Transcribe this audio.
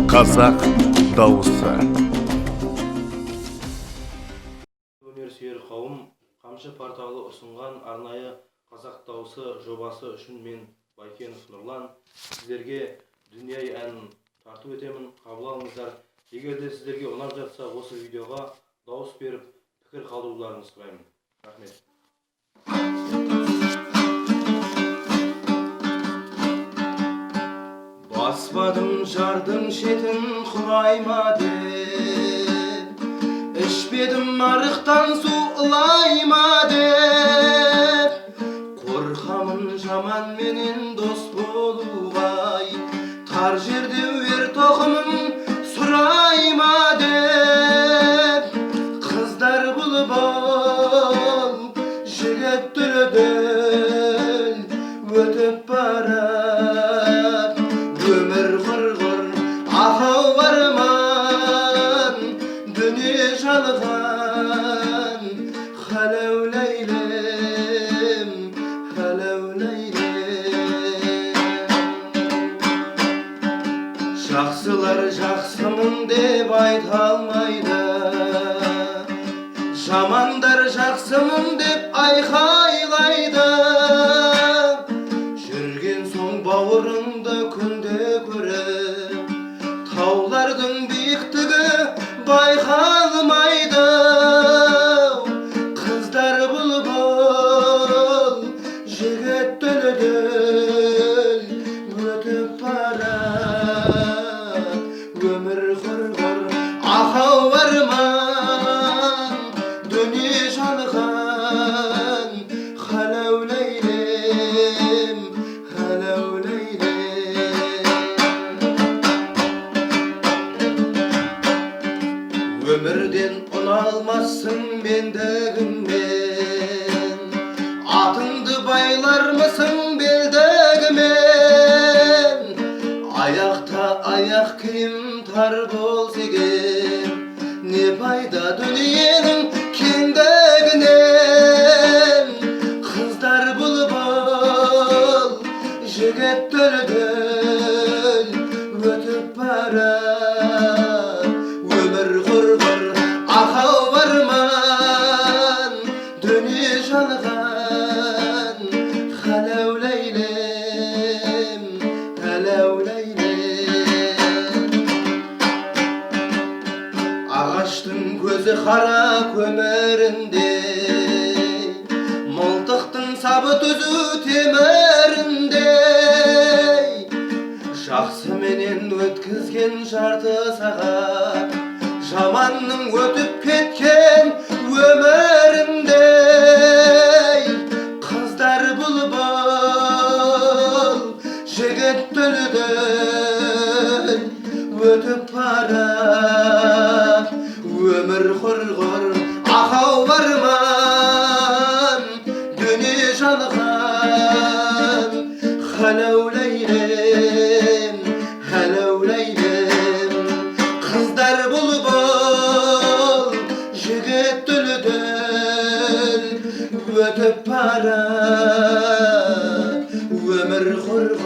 Қазақ дауысы. Өнерсүйер қауым, Қамшы порталы ұсынған арнайы Қазақ дауысы жобасы үшін мен Байкенов Нұрлан сіздерге дүния әнін тарту етемін, қабыл алыңыздар. Егер де сіздерге ұнап жатса, осы видеоға дауыс беріп, пікір қалдыруларыңызды сұраймын. Рахмет. Баспадым жардың шетін құрайма деп, ішпедім арықтан су ылайма деп, қорқамын жаман менен дос болуғай, тар жерде өр тоқымын сұрайма деп, қыздар бұлбұл, жігіт дүлдүл өтіп барат, өмір құрғыр ақау арман, дүние жалған халәу ләйлем, халәу ләйлем. Жақсылар жақсымын деп айта алмайды, жамандар жақсымын деп айқайлайды. Жүрген соң бауырыңды күнде көріп, таулардың биіктігі байқалмайды. Қыздар бұлбұл, жігіт дүлдүл өтіп барат, өмір құрғыр ақау арман, дүние жалған халәу ләйлем, халәу ләйлем. Өмірден ұналмассың мендігіңмен, атыңды байлармысың белдігімен. Аяқта аяқ киім тар болса егер, не пайда дүниенің кеңдігінен. Қыздар бұлбұл, жігіт дүлдүл өтіп барат, өмір құрғыр ақау арман, дүние жалған халәу ләйлем, халәу ләйлем. Ағаштың көзі қара көміріндей, мылтықтың сабы түзу теміріндей. Жақсы менен өткізген жарты сағат, жаманның өтіп кеткен өміріндей. Қыздар бұлбұл, жігіт дүлдүл өтіп барат, өмір құрғыр ақау арман, дүние жалған халәу ләйлем, халәу ләйлем. Қыздар бұлбұл, жігіт дүлдүл өтіп барат, өмір құрғыр